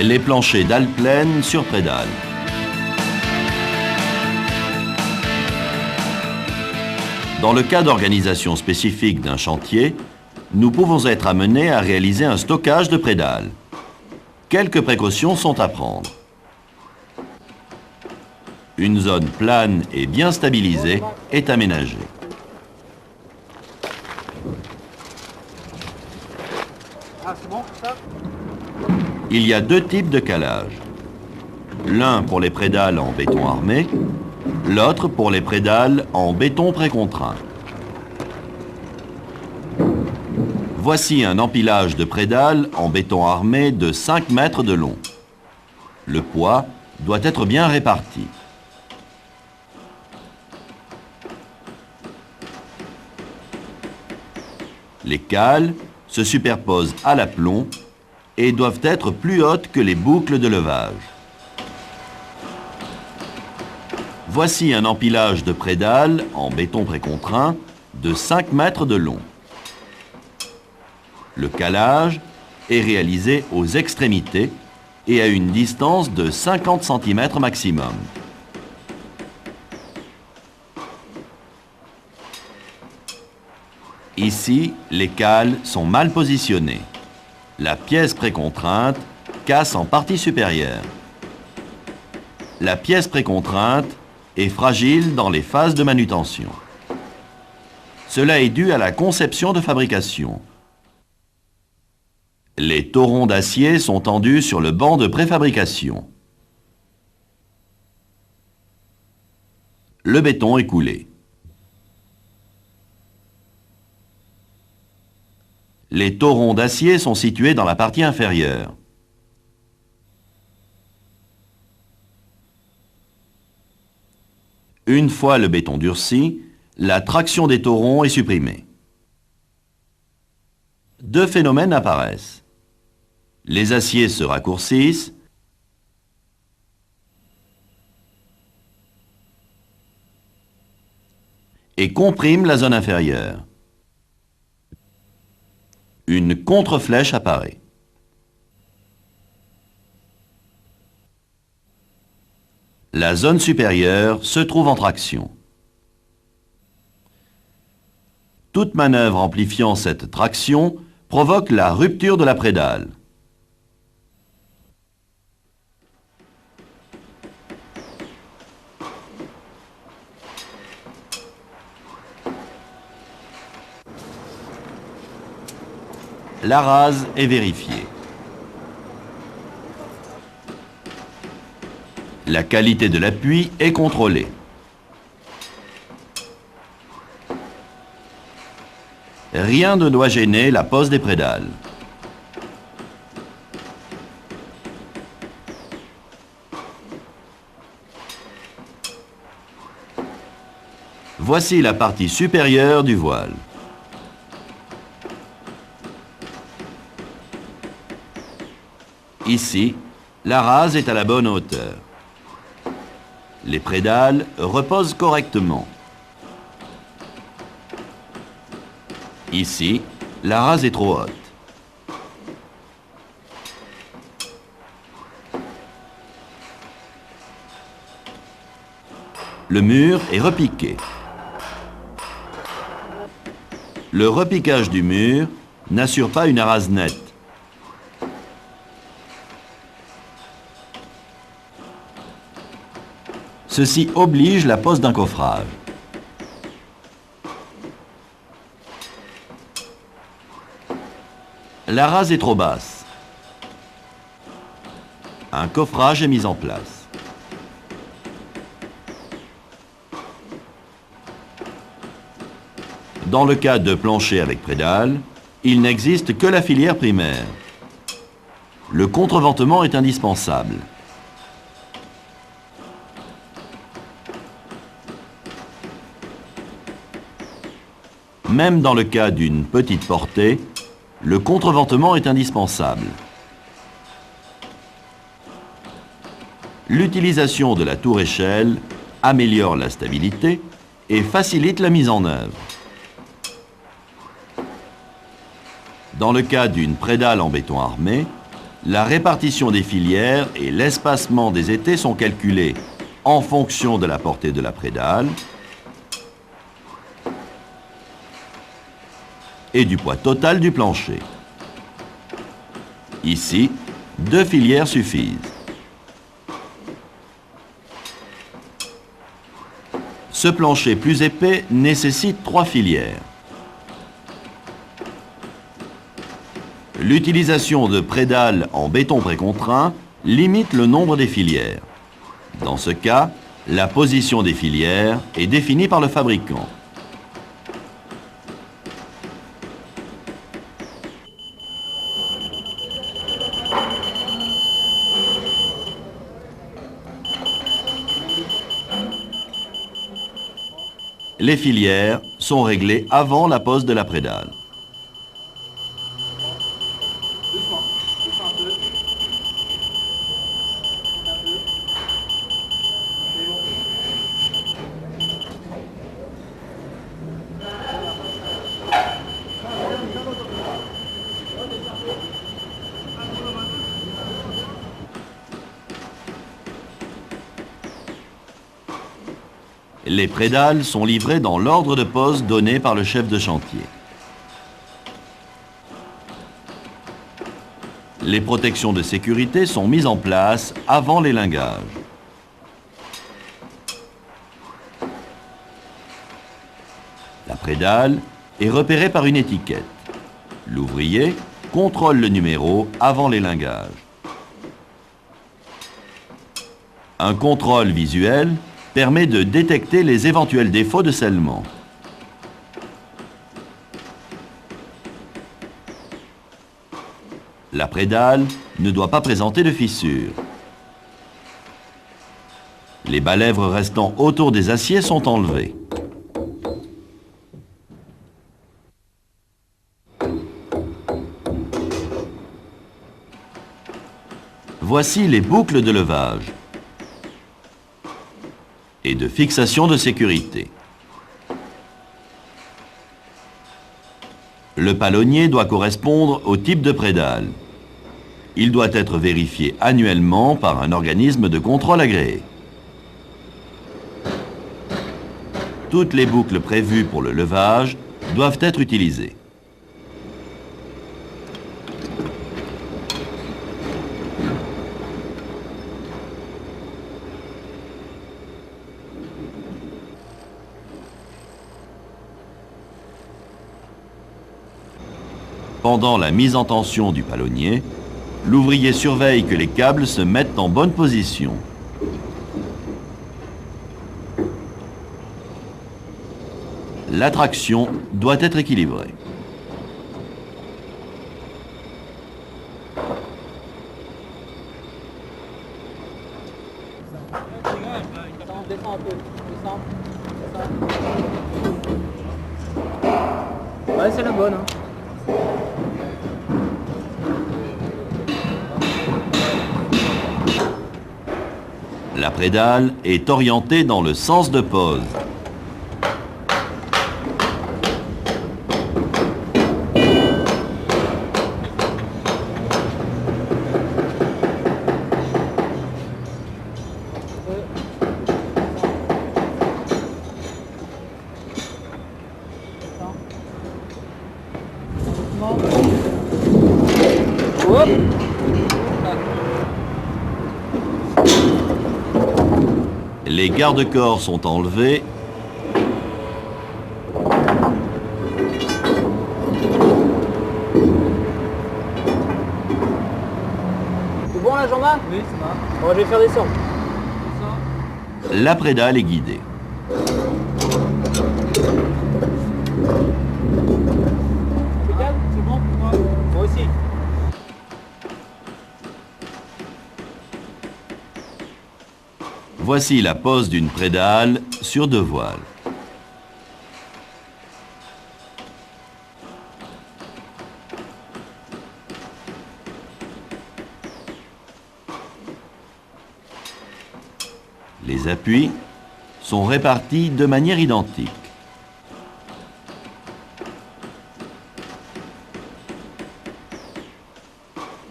Les planchers dalles pleines sur prédale. Dans le cas d'organisation spécifique d'un chantier, nous pouvons être amenés à réaliser un stockage de prédales. Quelques précautions sont à prendre. Une zone plane et bien stabilisée est aménagée. Il y a deux types de calage. L'un pour les prédales en béton armé, l'autre pour les prédales en béton précontraint. Voici un empilage de prédales en béton armé de 5 mètres de long. Le poids doit être bien réparti. Les cales se superposent à l'aplomb et doivent être plus hautes que les boucles de levage. Voici un empilage de prédales en béton précontraint de 5 mètres de long. Le calage est réalisé aux extrémités et à une distance de 50 cm maximum. Ici, les cales sont mal positionnées. La pièce précontrainte casse en partie supérieure. La pièce précontrainte est fragile dans les phases de manutention. Cela est dû à la conception de fabrication. Les torons d'acier sont tendus sur le banc de préfabrication. Le béton est coulé. Les torons d'acier sont situés dans la partie inférieure. Une fois le béton durci, la traction des torons est supprimée. Deux phénomènes apparaissent. Les aciers se raccourcissent et compriment la zone inférieure. Une contre-flèche apparaît. La zone supérieure se trouve en traction. Toute manœuvre amplifiant cette traction provoque la rupture de la prédale. La rase est vérifiée. La qualité de l'appui est contrôlée. Rien ne doit gêner la pose des prédales. Voici la partie supérieure du voile. Ici, la rase est à la bonne hauteur. Les prédales reposent correctement. Ici, la rase est trop haute. Le mur est repiqué. Le repiquage du mur n'assure pas une rase nette. Ceci oblige la pose d'un coffrage. La rase est trop basse. Un coffrage est mis en place. Dans le cas de plancher avec prédale, il n'existe que la filière primaire. Le contreventement est indispensable. Même dans le cas d'une petite portée, le contreventement est indispensable. L'utilisation de la tour-échelle améliore la stabilité et facilite la mise en œuvre. Dans le cas d'une prédale en béton armé, La répartition des filières et l'espacement des étais sont calculés en fonction de la portée de la prédale et du poids total du plancher. Ici, 2 filières suffisent. Ce plancher plus épais nécessite 3 filières. L'utilisation de prédales en béton précontraint limite le nombre des filières. Dans ce cas, la position des filières est définie par le fabricant. Les filières sont réglées avant la pose de la prédale. Les prédales sont livrées dans l'ordre de pose donné par le chef de chantier. Les protections de sécurité sont mises en place avant l'élingage. La prédale est repérée par une étiquette. L'ouvrier contrôle le numéro avant l'élingage. Un contrôle visuel permet de détecter les éventuels défauts de scellement. La prédale ne doit pas présenter de fissures. Les balèvres restant autour des aciers sont enlevés. Voici les boucles de levage et de fixation de sécurité. Le palonnier doit correspondre au type de prédale. Il doit être vérifié annuellement par un organisme de contrôle agréé. Toutes les boucles prévues pour le levage doivent être utilisées. Pendant la mise en tension du palonnier, l'ouvrier surveille que les câbles se mettent en bonne position. La traction doit être équilibrée. Ouais, c'est la bonne. Hein. La prédale est orientée dans le sens de pose. Les garde-corps sont enlevés. C'est bon là, Jean-Marc? Oui, ça va. Bon, je vais faire descendre. La prédale est guidée. C'est bon pour moi? Moi aussi. Voici la pose d'une prédale sur 2 voiles. Les appuis sont répartis de manière identique.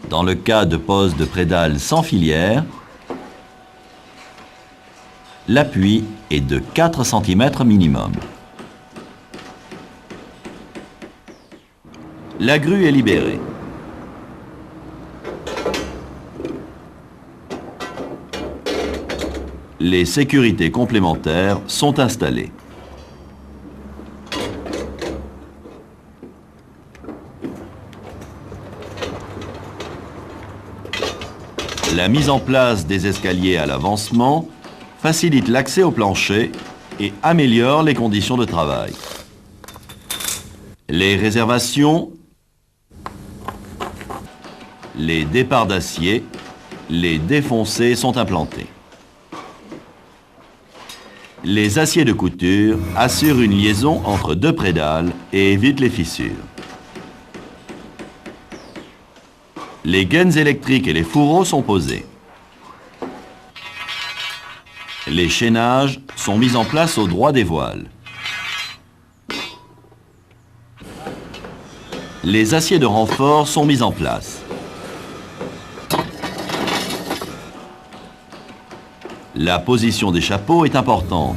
Dans le cas de pose de prédale sans filière, l'appui est de 4 cm minimum. La grue est libérée. Les sécurités complémentaires sont installées. La mise en place des escaliers à l'avancement facilite l'accès au plancher et améliore les conditions de travail. Les réservations, les départs d'acier, les défoncés sont implantés. Les aciers de couture assurent une liaison entre deux prédales et évitent les fissures. Les gaines électriques et les fourreaux sont posés. Les chaînages sont mis en place au droit des voiles. Les aciers de renfort sont mis en place. La position des chapeaux est importante.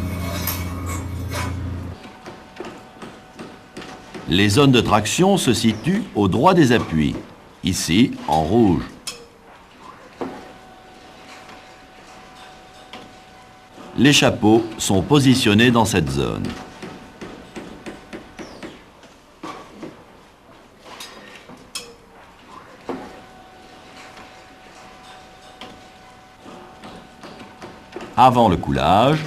Les zones de traction se situent au droit des appuis, ici en rouge. Les chapeaux sont positionnés dans cette zone. Avant le coulage,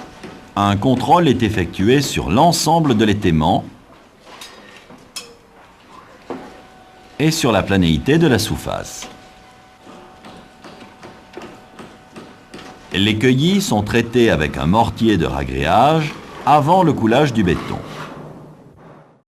un contrôle est effectué sur l'ensemble de l'étaiement et sur la planéité de la sous-face. Les cueillis sont traités avec un mortier de ragréage avant le coulage du béton.